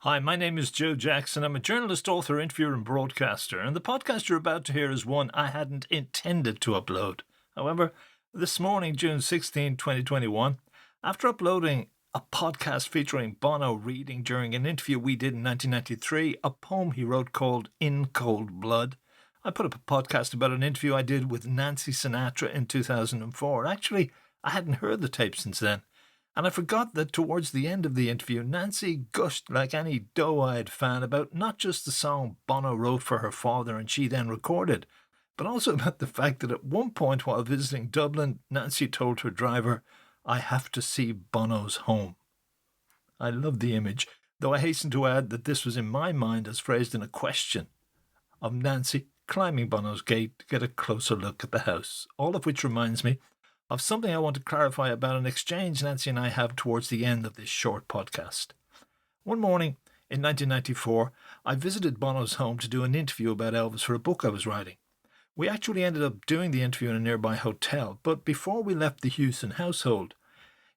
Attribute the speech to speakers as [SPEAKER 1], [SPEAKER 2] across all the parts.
[SPEAKER 1] Hi, my name is Joe Jackson. I'm a journalist, author, interviewer, and broadcaster, and the podcast you're about to hear is one I hadn't intended to upload. However, this morning, June 16, 2021, after uploading a podcast featuring Bono reading during an interview we did in 1993, a poem he wrote called In Cold Blood, I put up a podcast about an interview I did with Nancy Sinatra in 2004. Actually, I hadn't heard the tape since then. And I forgot that towards the end of the interview, Nancy gushed like any doe-eyed fan about not just the song Bono wrote for her father and she then recorded, but also about the fact that at one point while visiting Dublin, Nancy told her driver, "I have to see Bono's home." I love the image, though I hasten to add that this was in my mind as phrased in a question, of Nancy climbing Bono's gate to get a closer look at the house. All of which reminds me of something I want to clarify about an exchange Nancy and I have towards the end of this short podcast. One morning in 1994, I visited Bono's home to do an interview about Elvis for a book I was writing. We actually ended up doing the interview in a nearby hotel, but before we left the Houston household,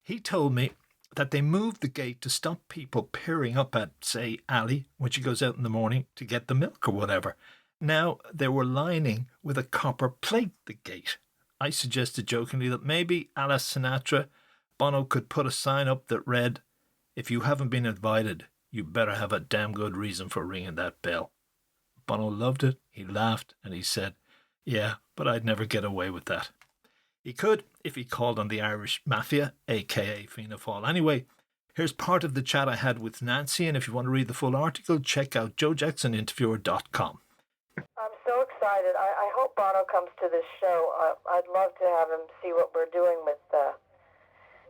[SPEAKER 1] he told me that they moved the gate to stop people peering up at, say, Allie when she goes out in the morning to get the milk or whatever. Now, they were lining with a copper plate the gate. I suggested jokingly that maybe a la Sinatra, Bono could put a sign up that read, "If you haven't been invited, you better have a damn good reason for ringing that bell." Bono loved it, he laughed, and he said, "Yeah, but I'd never get away with that." He could if he called on the Irish Mafia, aka Fianna Fáil. Anyway, here's part of the chat I had with Nancy, and if you want to read the full article, check out joejacksoninterviewer.com.
[SPEAKER 2] I'm so excited. I hope Bono comes to this show. I'd love to have him see what we're doing with.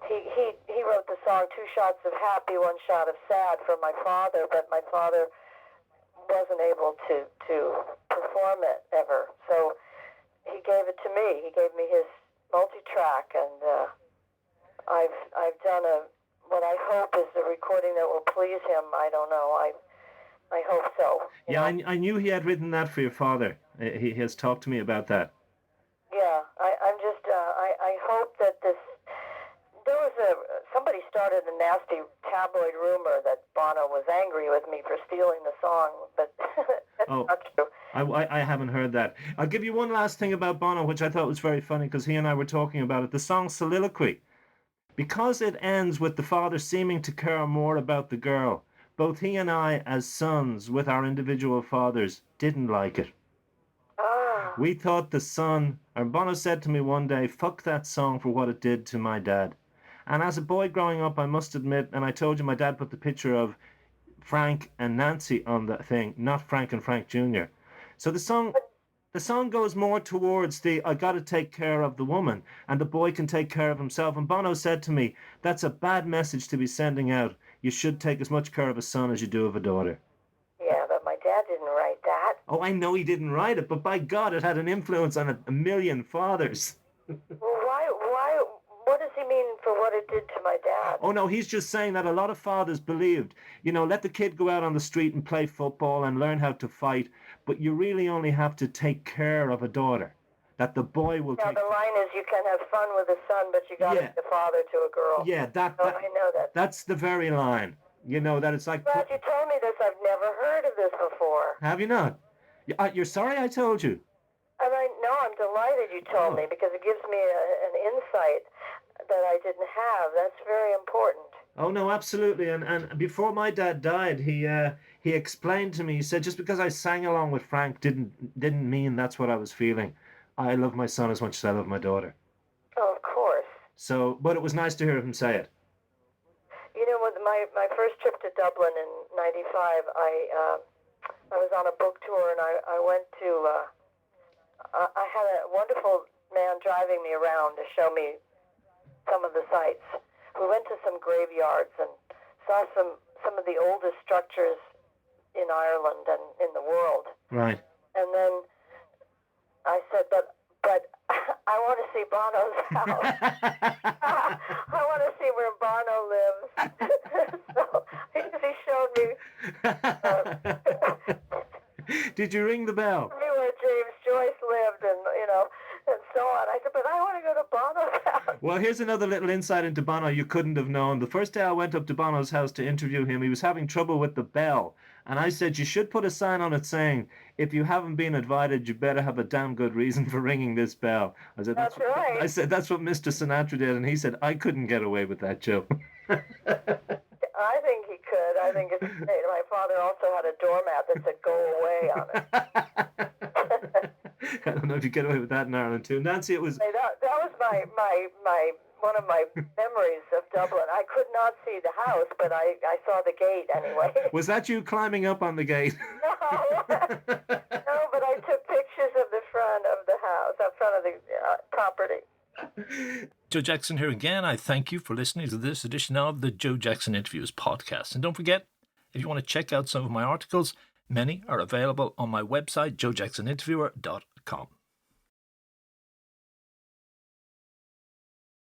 [SPEAKER 2] He wrote the song "Two Shots of Happy, One Shot of Sad" for my father, but my father wasn't able to perform it ever. So he gave it to me. He gave me his multi-track, and I've done what I hope is the recording that will please him. I don't know. I hope so.
[SPEAKER 3] Yeah, I knew he had written that for your father. He has talked to me about that.
[SPEAKER 2] Yeah, I hope that this. There was somebody started a nasty tabloid rumor that Bono was angry with me for stealing the song, but that's not true.
[SPEAKER 3] I haven't heard that. I'll give you one last thing about Bono, which I thought was very funny, because he and I were talking about it. The song Soliloquy, because it ends with the father seeming to care more about the girl. Both he and I, as sons with our individual fathers, didn't like it. We thought the son, or Bono said to me one day, "Fuck that song for what it did to my dad." And as a boy growing up, I must admit, and I told you my dad put the picture of Frank and Nancy on the thing, not Frank and Frank Jr. So the song goes more towards the "I got to take care of the woman and the boy can take care of himself." And Bono said to me, "That's a bad message to be sending out. You should take as much care of a son as you do of a daughter."
[SPEAKER 2] Yeah, but my dad didn't write that.
[SPEAKER 3] Oh, I know he didn't write it, but by God, it had an influence on a million fathers.
[SPEAKER 2] Well, why? What does he mean for what it did to my dad?
[SPEAKER 3] Oh, no, he's just saying that a lot of fathers believed, let the kid go out on the street and play football and learn how to fight, but you really only have to take care of a daughter. That the boy will take...
[SPEAKER 2] the line is you can have fun with a son, but you got to be the father to a girl.
[SPEAKER 3] Yeah,
[SPEAKER 2] I know that.
[SPEAKER 3] That's the very line. That it's like...
[SPEAKER 2] Glad you told me this. I've never heard of this before.
[SPEAKER 3] Have you not? You're sorry I told you?
[SPEAKER 2] No, I'm delighted you told me, because it gives me an insight that I didn't have. That's very important.
[SPEAKER 3] Oh, no, absolutely. And before my dad died, he explained to me, he said, just because I sang along with Frank didn't mean that's what I was feeling. I love my son as much as I love my daughter.
[SPEAKER 2] Oh, of course.
[SPEAKER 3] So, but it was nice to hear him say it.
[SPEAKER 2] With my first trip to Dublin in '95, I was on a book tour, and I went to... I had a wonderful man driving me around to show me some of the sights. We went to some graveyards and saw some of the oldest structures in Ireland and in the world.
[SPEAKER 3] Right.
[SPEAKER 2] And then I said, but I want to see Bono's house. I want to see where Bono lives. So he showed me.
[SPEAKER 3] Did you ring the bell?
[SPEAKER 2] Where James Joyce lived, and so on. I said, but I want to go to Bono's house.
[SPEAKER 3] Well, here's another little insight into Bono you couldn't have known. The first day I went up to Bono's house to interview him, he was having trouble with the bell. And I said, you should put a sign on it saying, if you haven't been invited, you better have a damn good reason for ringing this bell. I said,
[SPEAKER 2] That's right.
[SPEAKER 3] I said, that's what Mr. Sinatra did. And he said, I couldn't get away with that, Joe.
[SPEAKER 2] I think he could. I think it's great. My father also had a doormat that said "Go away" on it.
[SPEAKER 3] I don't know if you get away with that in Ireland too. Nancy, it was...
[SPEAKER 2] That was my one of my memories of Dublin. I could not see the house, but I saw the gate anyway.
[SPEAKER 3] Was that you climbing up on the gate?
[SPEAKER 2] No, no, but I took pictures of the front of the house, up front of the property.
[SPEAKER 1] Joe Jackson here again. I thank you for listening to this edition of the Joe Jackson Interviews podcast. And don't forget, if you want to check out some of my articles, many are available on my website, joejacksoninterviewer.com.